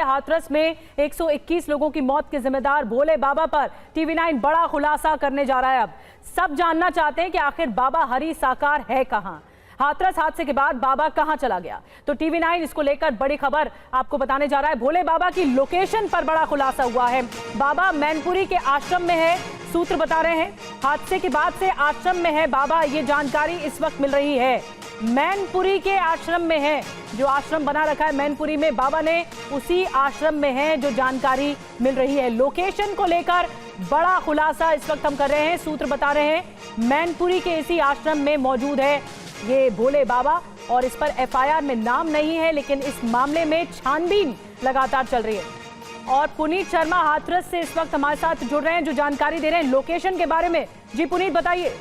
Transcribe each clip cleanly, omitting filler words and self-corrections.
हाथरस में 121 लोगों की मौत के जिम्मेदार भोले बाबा पर TV9 बड़ा खुलासा करने जा रहा है। अब सब जानना चाहते हैं कि आखिर बाबा हरि साकार है कहां। हाथरस हादसे के बाद बाबा कहां चला गया, तो TV9 इसको लेकर बड़ी खबर आपको बताने जा रहा है। भोले बाबा की लोकेशन पर बड़ा खुलासा हुआ है। बाबा मैनपुरी के आश्रम में है, सूत्र बता रहे हैं हादसे के बाद से आश्रम में है बाबा, ये जानकारी इस वक्त मिल रही है। मैनपुरी के आश्रम में है, जो आश्रम बना रखा है मैनपुरी में, बाबा ने उसी आश्रम में है, जो जानकारी मिल रही है। लोकेशन को लेकर बड़ा खुलासा इस वक्त हम कर रहे हैं। सूत्र बता रहे हैं मैनपुरी के इसी आश्रम में मौजूद है ये भोले बाबा, और इस पर FIR में नाम नहीं है, लेकिन इस मामले में छानबीन लगातार चल रही है। और पुनीत शर्मा हाथरस से इस वक्त हमारे साथ जुड़ रहे हैं, जो जानकारी दे रहे हैं लोकेशन के बारे में। जी पुनीत, बताइए।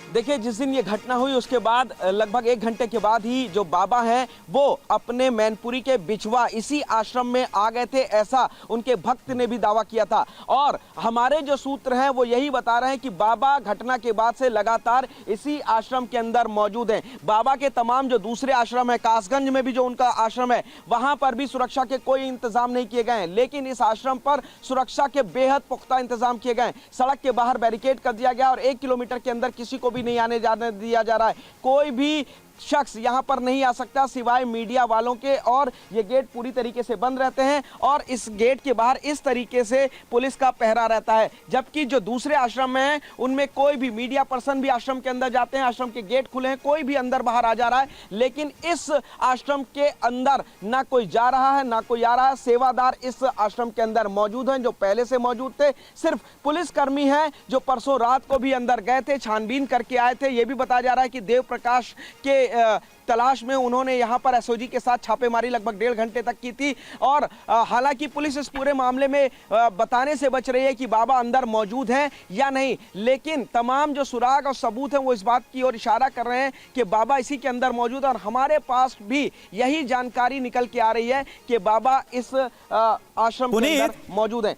देखिए, जिस दिन ये घटना हुई उसके बाद लगभग 1 घंटे के बाद ही जो बाबा हैं वो अपने मैनपुरी के बिछवा इसी आश्रम में आ गए थे, ऐसा उनके भक्त ने भी दावा किया था। और हमारे जो सूत्र हैं वो यही बता रहे हैं कि बाबा घटना के बाद से लगातार इसी आश्रम के अंदर मौजूद हैं। बाबा के तमाम जो दूसरे आश्रम है, कासगंज में भी जो उनका आश्रम है, वहां पर भी सुरक्षा के कोई इंतजाम नहीं किए गए हैं, लेकिन इस आश्रम पर सुरक्षा के बेहद पुख्ता इंतजाम किए गए। सड़क के बाहर बैरिकेड कर दिया गया और 1 किलोमीटर के अंदर किसी को भी नहीं आने जाने दिया जा रहा है। कोई भी शख्स यहां पर नहीं आ सकता सिवाय मीडिया वालों के, और ये गेट पूरी तरीके से बंद रहते हैं और इस गेट के बाहर इस तरीके से पुलिस का पहरा रहता है। जबकि जो दूसरे आश्रम में हैं उनमें कोई भी मीडिया पर्सन भी आश्रम के अंदर जाते हैं, आश्रम के गेट खुले हैं, कोई भी अंदर बाहर आ जा रहा है, लेकिन इस आश्रम के अंदर ना कोई जा रहा है ना कोई आ रहा है। सेवादार इस आश्रम के अंदर मौजूद हैं जो पहले से मौजूद थे, सिर्फ पुलिसकर्मी हैं जो परसों रात को भी अंदर गए थे, छानबीन करके आए थे। यह भी बताया जा रहा है कि देव प्रकाश के तलाश में उन्होंने यहां पर SOG के साथ छापेमारी लगभग 1.5 घंटे तक की थी। और हालांकि पुलिस इस पूरे मामले में बताने से बच रही है कि बाबा अंदर मौजूद हैं या नहीं, लेकिन तमाम जो सुराग और सबूत हैं वो इस बात की ओर इशारा कर रहे हैं कि बाबा इसी के अंदर मौजूद है। और हमारे पास भी यही जानकारी निकल के आ रही है कि बाबा इस आश्रम के अंदर मौजूद हैं।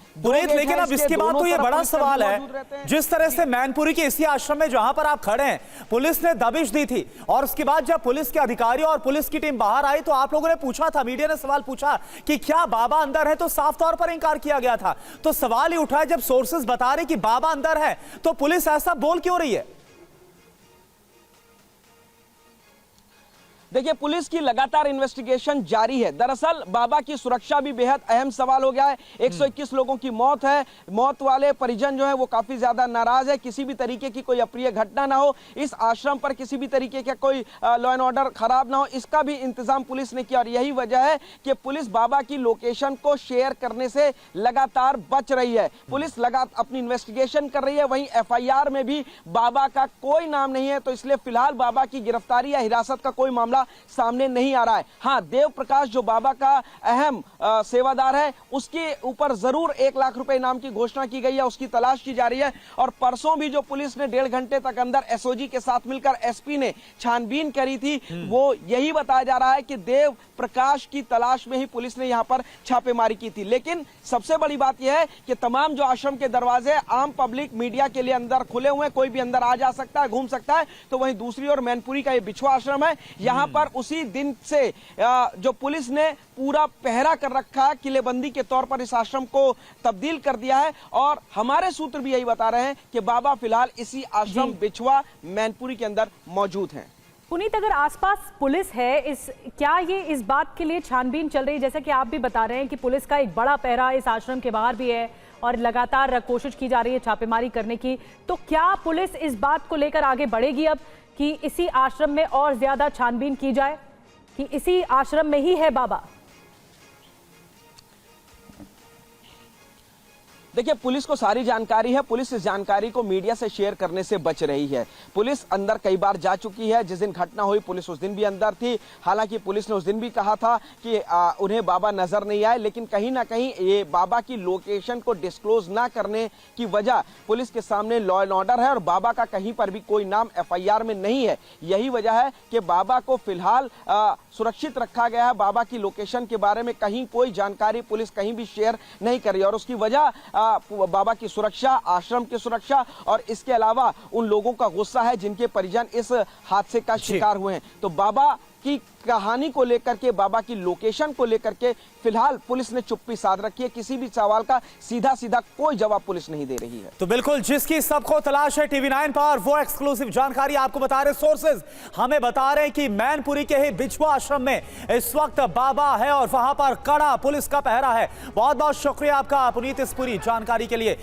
लेकिन अब इसके बाद तो ये बड़ा सवाल है, जिस तरह से मैनपुरी के इसी आश्रम में जहां पर आप खड़े हैं पुलिस ने दबिश दी थी, और उसके बाद जब पुलिस अधिकारी और पुलिस की टीम बाहर आई तो आप लोगों ने पूछा था, मीडिया ने सवाल पूछा कि क्या बाबा अंदर है, तो साफ तौर पर इंकार किया गया था। तो सवाल ही उठा, जब सोर्सेज बता रहे कि बाबा अंदर है तो पुलिस ऐसा बोल क्यों रही है? देखिए, पुलिस की लगातार इन्वेस्टिगेशन जारी है। दरअसल बाबा की सुरक्षा भी बेहद अहम सवाल हो गया है। 121 लोगों की मौत है, मौत वाले परिजन जो है वो काफी ज्यादा नाराज है, किसी भी तरीके की कोई अप्रिय घटना ना हो, इस आश्रम पर किसी भी तरीके का कोई लॉ एंड ऑर्डर खराब ना हो, इसका भी इंतजाम पुलिस ने किया। और यही वजह है कि पुलिस बाबा की लोकेशन को शेयर करने से लगातार बच रही है। पुलिस लगातार अपनी इन्वेस्टिगेशन कर रही है, वहीं FIR में भी बाबा का कोई नाम नहीं है, तो इसलिए फिलहाल बाबा की गिरफ्तारी या हिरासत का कोई मामला सामने नहीं आ रहा है। हाँ, देव प्रकाश जो बाबा का अहम सेवादार है, उसके ऊपर जरूर 1 लाख रुपए इनाम की घोषणा की गई है, उसकी तलाश की जा रही है। और परसों भी जो पुलिस ने 1.5 घंटे तक अंदर SOG के साथ मिलकर SP ने छानबीन करी थी, वो यही बताया जा रहा है कि देव प्रकाश की तलाश में ही पुलिस ने यहां पर छापेमारी की थी। लेकिन सबसे बड़ी बात यह है कि तमाम जो आश्रम के दरवाजे आम पब्लिक मीडिया के लिए अंदर खुले हुए हैं, कोई भी अंदर आ जा सकता है, घूम सकता है। तो वहीं दूसरी ओर मैनपुरी का ये बिछवा आश्रम है, यहां पर उसी दिन से जो पुलिस ने पूरा पहरा कर रखा है, किलेबंदी के तौर पर इस आश्रम को तब्दील कर दिया है। और हमारे सूत्र भी यही बता रहे हैं कि बाबा फिलहाल इसी आश्रम बिछवा मैनपुरी के अंदर मौजूद हैं। पुनीत, अगर आसपास पुलिस है, क्या ये इस बात के लिए छानबीन चल रही है, जैसे कि आप भी बता रहे हैं कि पुलिस का एक बड़ा पहरा इस आश्रम के बाहर भी है और लगातार कोशिश की जा रही है छापेमारी करने की, तो क्या पुलिस इस बात को लेकर आगे बढ़ेगी अब कि इसी आश्रम में और ज्यादा छानबीन की जाए कि इसी आश्रम में ही है बाबा? देखिए, पुलिस को सारी जानकारी है, पुलिस इस जानकारी को मीडिया से शेयर करने से बच रही है। पुलिस अंदर कई बार जा चुकी है, जिस दिन घटना हुई पुलिस उस दिन भी अंदर थी। हालांकि पुलिस ने उस दिन भी कहा था कि उन्हें बाबा नजर नहीं आए, लेकिन कहीं ना कहीं ये बाबा की लोकेशन को डिस्क्लोज ना करने की वजह पुलिस के सामने लॉ एंड ऑर्डर है और बाबा का कहीं पर भी कोई नाम FIR में नहीं है। यही वजह है कि बाबा को फिलहाल सुरक्षित रखा गया है। बाबा की लोकेशन के बारे में कहीं कोई जानकारी पुलिस कहीं भी शेयर नहीं कर रही, और उसकी वजह बाबा की सुरक्षा, आश्रम की सुरक्षा और इसके अलावा उन लोगों का गुस्सा है जिनके परिजन इस हादसे का शिकार हुए हैं। तो बाबा की कहानी को लेकर के, बाबा की लोकेशन को लेकर के फिलहाल पुलिस ने चुप्पी साध रखी है। किसी भी सवाल का सीधा सीधा कोई जवाब पुलिस नहीं दे रही है। तो बिल्कुल जिसकी सबको तलाश है TV9 पर, वो एक्सक्लूसिव जानकारी आपको बता रहे सोर्सेज हमें बता रहे हैं कि मैनपुरी के ही बिछुआ आश्रम में इस वक्त बाबा है और वहां पर कड़ा पुलिस का पहरा है। बहुत बहुत शुक्रिया आपका पुनीत इस पूरी जानकारी के लिए।